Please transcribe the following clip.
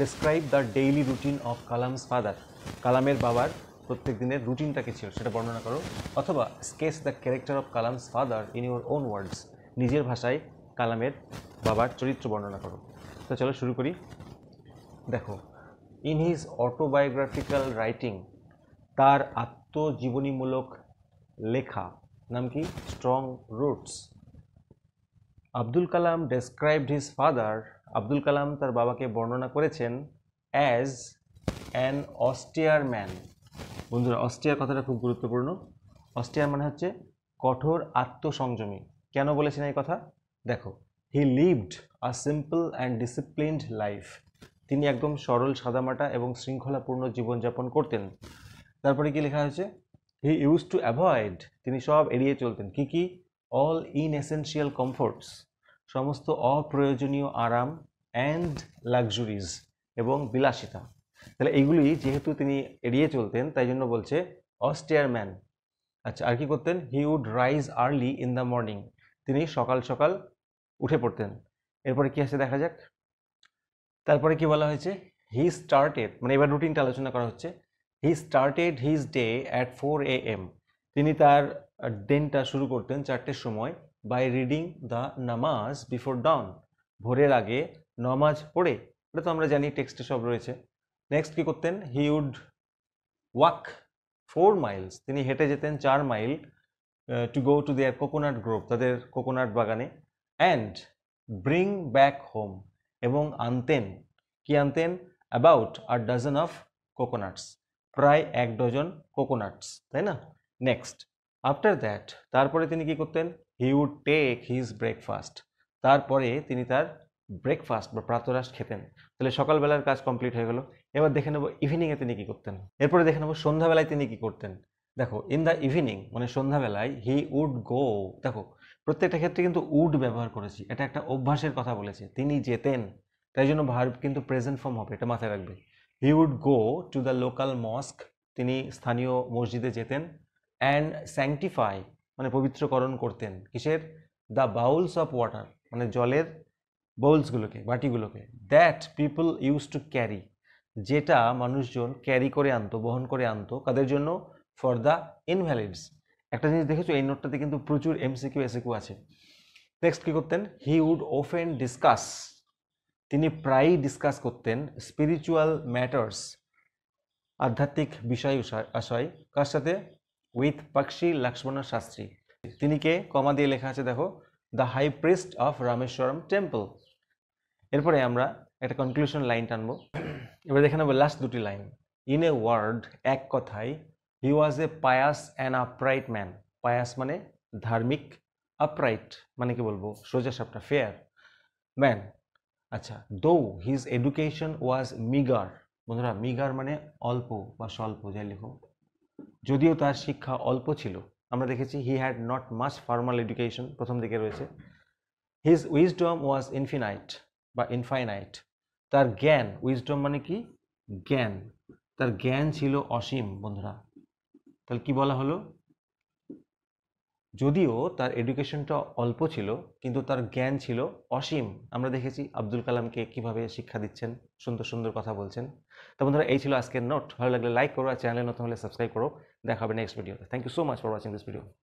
Describe the daily routine of Kalam's father, কালামের বাবার প্রত্যেক দিনের রুটিনটা কি ছিল সেটা বর্ণনা করো, অথবা sketch the character of Kalam's father in your own words, নিজের ভাষায় কালামের বাবার চরিত্র বর্ণনা করো। তো চলো শুরু করি। দেখো, ইন হিজ অটোবায়োগ্রাফিক্যাল রাইটিং, তার আত্মজীবনীমূলক লেখা নাম কি? Strong roots. Abdul Kalam described his father, Abdul Kalam তার বাবাকে বর্ণনা করেছেন অ্যাজ অ্যান অস্টিয়ার ম্যান। বন্ধুরা, অস্টিয়ার কথাটা খুব গুরুত্বপূর্ণ। অস্টিয়ার মানে হচ্ছে কঠোর আত্মসংযমী। কেন বলেছেন এই কথা? দেখো, he lived a simple and disciplined life, তিনি একদম সরল সাদামাটা এবং শৃঙ্খলাপূর্ণ জীবনযাপন করতেন। তারপরে কি লেখা হয়েছে? হি ইউজ টু অ্যাভয়েড, তিনি সব এড়িয়ে চলতেন। কি কি? অল ইনএসেনশিয়াল কমফোর্টস, সমস্ত অপ্রয়োজনীয় আরাম, অ্যান্ড লাক্সুরিজ, এবং বিলাসিতা। তাহলে এইগুলি যেহেতু তিনি এড়িয়ে চলতেন তাই জন্য বলছে অস্টিয়ার ম্যান। আচ্ছা, আর কি করতেন? He would rise early in the morning, তিনি সকাল সকাল উঠে পড়তেন। এরপরে কি আছে দেখা যাক। তারপরে কি বলা হয়েছে? হি স্টার্টেড, মানে এবার রুটিনটা আলোচনা করা হচ্ছে। He started his day at 4 AM, তিনি তার দিনটা শুরু করতেন 4টের সময়, বাই রিডিং দ্য নামাজ বিফোর ডাউন, ভোরের আগে নমাজ পড়ে। এটা তো আমরা জানি, টেক্সটে সব রয়েছে। নেক্সট কি করতেন? হি উড ওয়াক 4 মাইলস, তিনি হেঁটে যেতেন 4 miles, to go to their coconut grove, তাদের কোকোনাট বাগানে, অ্যান্ড ব্রিং ব্যাক হোম, এবং আনতেন, কি আনতেন? About a dozen of coconuts, প্রায় 1 ডজন কোকোনাটস, তাই না? নেক্সট, আফটার দ্যাট, তারপরে তিনি কি করতেন? He would take his breakfast, তারপরে তিনি তার ব্রেকফাস্ট বা প্রাতরাশ খেতেন। তাহলে সকালবেলার কাজ কমপ্লিট হয়ে গেল। এবার দেখে নেবো ইভিনিংয়ে তিনি কি করতেন। এরপরে দেখে নেবো সন্ধ্যাবেলায় তিনি কি করতেন। দেখো, ইন দ্য ইভিনিং মানে সন্ধ্যাবেলায়, হি উড গো, দেখো প্রত্যেকটা ক্ষেত্রে কিন্তু উড ব্যবহার করেছি, এটা একটা অভ্যাসের কথা বলেছে। তিনি যেতেন, তাই জন্য ভার্ব কিন্তু প্রেজেন্ট ফর্ম হবে, এটা মাথায় রাখবে। He would go to the local mosque, তিনি স্থানীয় মসজিদে যেতেন। অ্যান্ড স্যাংটিফাই মানে পবিত্রকরণ করতেন, কিসের? দ্য বাউলস অফ ওয়াটার, মানে জলের বাউলসগুলোকে, বাটিগুলোকে। That people use to carry, যেটা মানুষজন ক্যারি করে আনতো, বহন করে আনতো, কাদের জন্য? For the ইনভ্যালিডস। একটা জিনিস দেখেছো, এই নোটটাতে কিন্তু প্রচুর MCQ SQ আছে। নেক্সট কি করতেন? হি উড ওফেন ডিসকাস, তিনি প্রায়ই ডিসকাস করতেন স্পিরিচুয়াল ম্যাটার্স, আধ্যাত্মিক বিষয় আশয়, কার সাথে? উইথ পাকশি লক্ষ্মণ শাস্ত্রী। তিনি কে? কমা দিয়ে লেখা আছে, দেখো, the high priest of Rameswaram temple. এরপরে আমরা একটা কনক্লুশন লাইন টানবো। এবার দেখে নেবো লাস্ট দুটি লাইন। ইন এ ওয়ার্ড, এক কথায়, he was a pious and upright man. Pious মানে ধার্মিক, আপরাইট মানে কি বলবো? সোজা সাপটা, ফেয়ার ম্যান। আচ্ছা, though his education was meagre, বন্ধুরা মিগার মানে অল্প বা স্বল্প, যাই লিখো, যদিও তার শিক্ষা অল্প ছিল। আমরা দেখেছি he had not much formal education, প্রথম দিকে রয়েছে। হিজ উইজডম ওয়াজ ইনফিনাইট বা ইনফাইনাইট, তার জ্ঞান, উইজডম মানে কি? জ্ঞান, তার জ্ঞান ছিল অসীম। বন্ধুরা, তাহলে কি বলা হলো? যদিও তার এডুকেশনটা অল্প ছিল কিন্তু তার জ্ঞান ছিল অসীম। আমরা দেখেছি আব্দুল কালামকে কিভাবে শিক্ষা দিচ্ছেন, সুন্দর সুন্দর কথা বলছেন। তো বন্ধুরা, এই ছিল আজকের নোট। ভালো লাগলে লাইক করো, আর চ্যানেলে নতুন হলে সাবস্ক্রাইব করো। দেখা হবে নেক্সট ভিডিওতে। Thank you so much for watching this video.